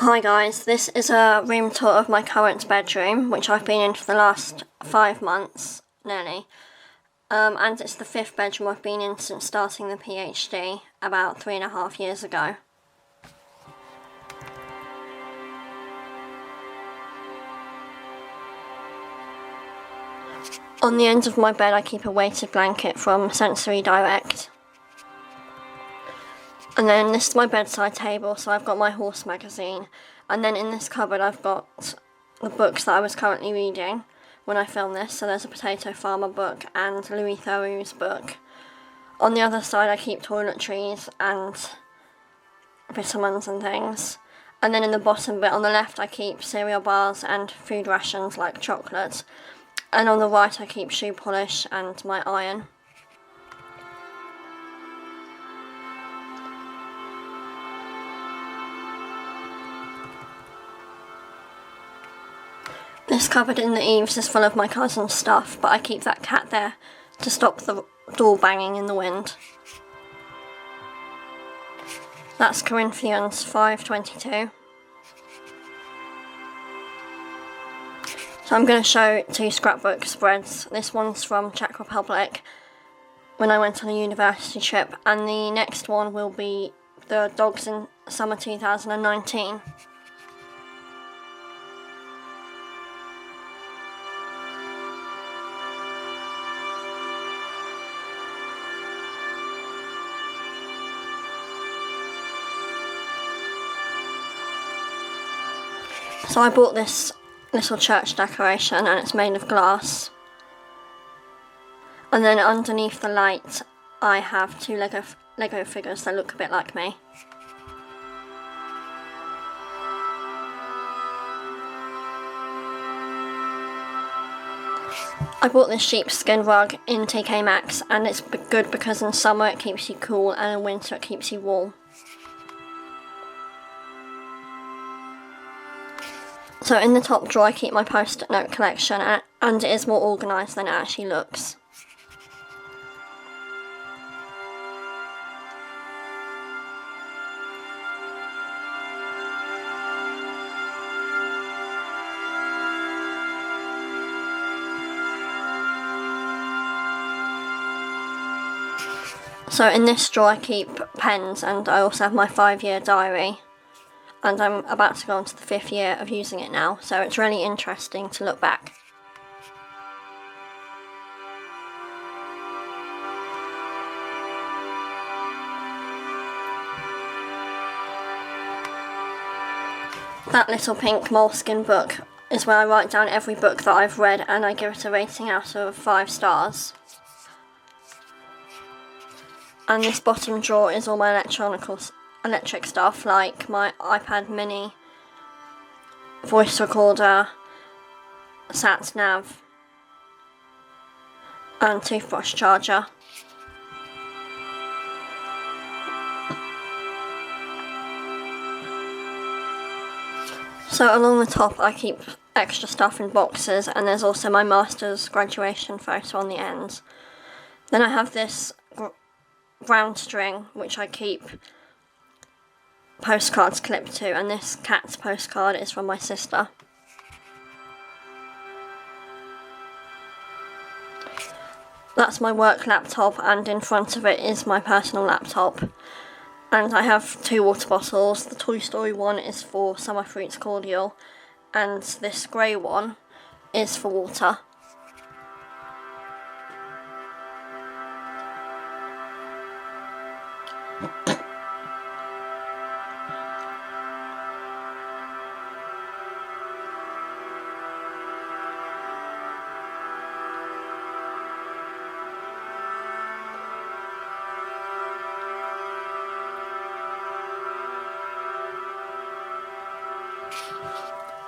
Hi guys, this is a room tour of my current bedroom, which I've been in for the last 5 months, nearly. And it's the 5th bedroom I've been in since starting the PhD about 3.5 years ago. On the end of my bed I keep a weighted blanket from Sensory Direct. And then this is my bedside table, so I've got my horse magazine. And then in this cupboard I've got the books that I was currently reading when I filmed this. So there's a Potato Farmer book and Louis Theroux's book. On the other side I keep toiletries and vitamins and things. And then in the bottom bit on the left I keep cereal bars and food rations like chocolate. And on the right I keep shoe polish and my iron. This cupboard in the eaves is full of my cousin's stuff, but I keep that cat there to stop the door banging in the wind. That's Corinthians 5:22. So I'm going to show 2 scrapbook spreads. This one's from Czech Republic when I went on a university trip, and the next one will be the dogs in summer 2019. So I bought this little church decoration and it's made of glass. And then underneath the light I have 2 Lego figures that look a bit like me. I bought this sheepskin rug in TK Maxx and it's good because in summer it keeps you cool and in winter it keeps you warm. So in the top drawer I keep my post-it note collection and it is more organised than it actually looks. So in this drawer I keep pens and I also have my 5-year diary. And I'm about to go on to the 5th year of using it now, so it's really interesting to look back. That little pink moleskin book is where I write down every book that I've read and I give it a rating out of 5 stars. And this bottom drawer is all my electric stuff like my iPad mini, voice recorder, sat nav and toothbrush charger. So along the top I keep extra stuff in boxes and there's also my master's graduation photo on the end. Then I have this brown string which I keep postcards clipped to, and this cat's postcard is from my sister. That's my work laptop and in front of it is my personal laptop. And I have 2 water bottles. The Toy Story one is for summer fruits cordial and this grey one is for water.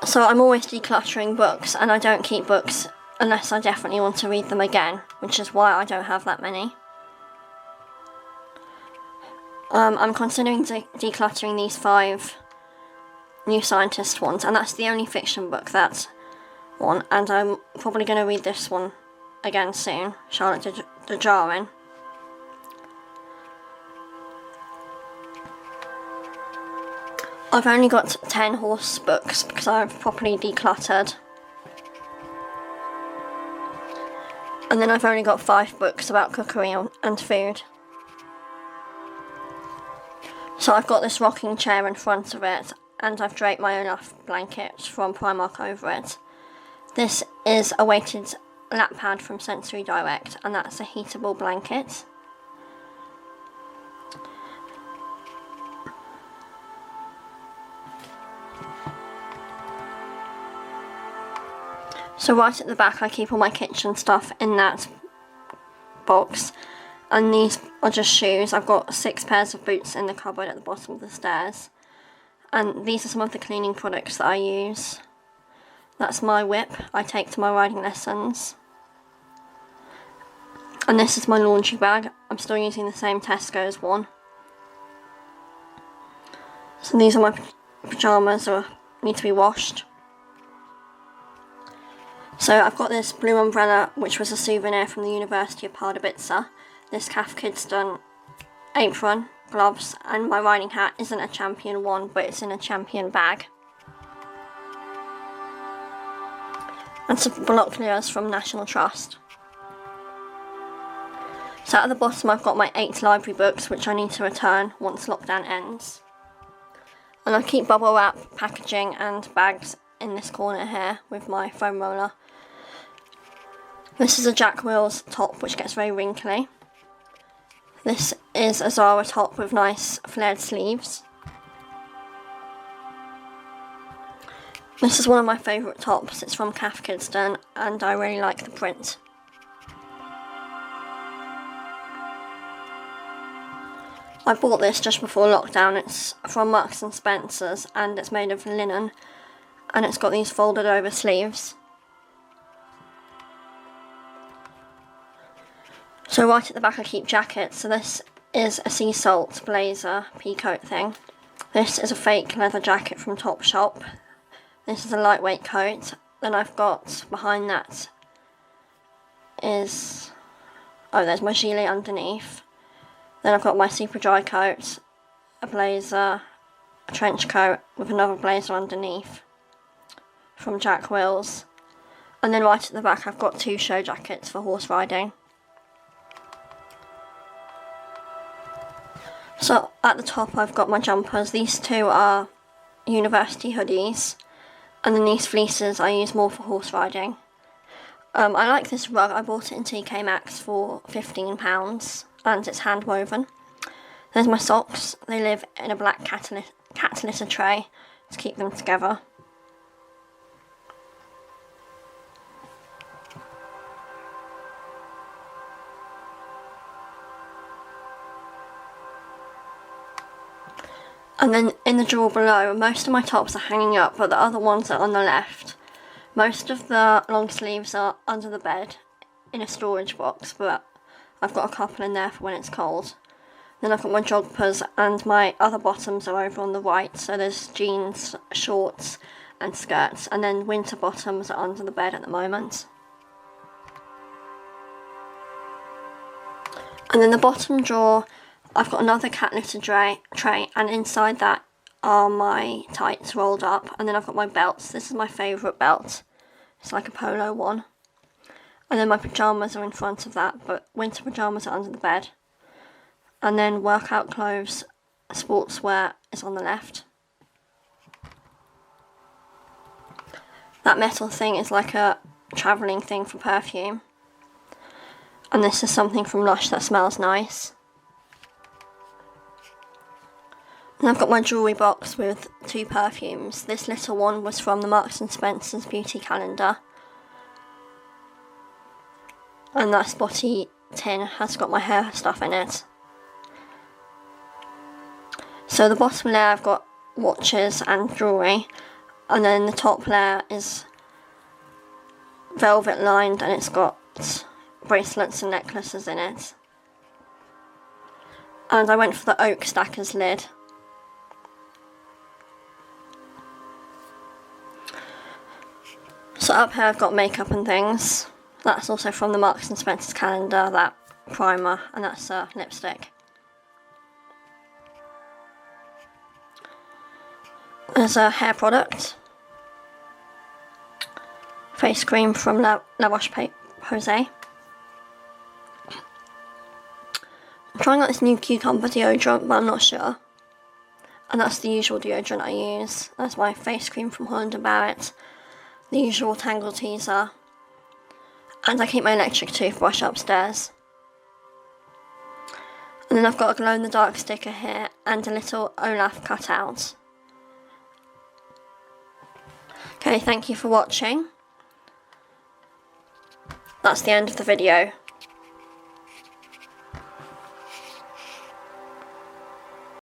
So I'm always decluttering books and I don't keep books unless I definitely want to read them again, which is why I don't have that many. I'm considering decluttering these 5 New Scientist ones, and that's the only fiction book that's one, and I'm probably going to read this one again soon, Charlotte de Darwin. I've only got 10 horse books because I've properly decluttered. And then I've only got 5 books about cookery and food. So I've got this rocking chair in front of it, and I've draped my Olaf blanket from Primark over it. This is a weighted lap pad from Sensory Direct, and that's a heatable blanket. So right at the back I keep all my kitchen stuff in that box, and these are just shoes. I've got 6 pairs of boots in the cupboard at the bottom of the stairs, and these are some of the cleaning products that I use. That's my whip I take to my riding lessons, and this is my laundry bag. I'm still using the same Tesco's one. So these are my pyjamas that need to be washed. So I've got this blue umbrella, which was a souvenir from the University of Pardubice, this Calf Kidston apron, gloves, and my riding hat isn't a Champion one, but it's in a Champion bag. And some binoculars from National Trust. So at the bottom I've got my 8 library books, which I need to return once lockdown ends. And I keep bubble wrap, packaging and bags in this corner here with my foam roller. This is a Jack Wills top, which gets very wrinkly. This is a Zara top with nice flared sleeves. This is one of my favourite tops. It's from Calf Kidston, and I really like the print. I bought this just before lockdown. It's from Marks and Spencer's, and it's made of linen, and it's got these folded over sleeves. So right at the back I keep jackets. So this is a sea salt blazer peacoat thing. This is a fake leather jacket from Topshop. This is a lightweight coat. Then I've got behind that is, there's my gilet underneath. Then I've got my super dry coat, a blazer, a trench coat with another blazer underneath from Jack Wills. And then right at the back I've got 2 show jackets for horse riding. So at the top I've got my jumpers. These 2 are university hoodies, and then these fleeces I use more for horse riding. I like this rug. I bought it in TK Maxx for £15 and it's hand woven. There's my socks. They live in a black cat litter tray to keep them together. And then in the drawer below, most of my tops are hanging up, but the other ones are on the left. Most of the long sleeves are under the bed in a storage box, but I've got a couple in there for when it's cold. Then I've got my joggers, and my other bottoms are over on the right, so there's jeans, shorts and skirts, and then winter bottoms are under the bed at the moment. And then the bottom drawer, I've got another cat litter tray, and inside that are my tights rolled up, and then I've got my belts. This is my favourite belt. It's like a polo one. And then my pyjamas are in front of that, but winter pyjamas are under the bed. And then workout clothes, sportswear is on the left. That metal thing is like a travelling thing for perfume. And this is something from Lush that smells nice. And I've got my jewellery box with 2 perfumes. This little one was from the Marks and Spencer's beauty calendar. And that spotty tin has got my hair stuff in it. So the bottom layer I've got watches and jewellery. And then the top layer is velvet lined, and it's got bracelets and necklaces in it. And I went for the oak stackers lid. So up here I've got makeup and things. That's also from the Marks and Spencer's calendar, that primer, and that's lipstick. There's a hair product. Face cream from La Roche-Posay. I'm trying out this new cucumber deodorant, but I'm not sure. And that's the usual deodorant I use. That's my face cream from Holland & Barrett. The usual Tangle Teaser. And I keep my electric toothbrush upstairs. And then I've got a glow-in-the-dark sticker here and a little Olaf cutout. Okay, thank you for watching. That's the end of the video.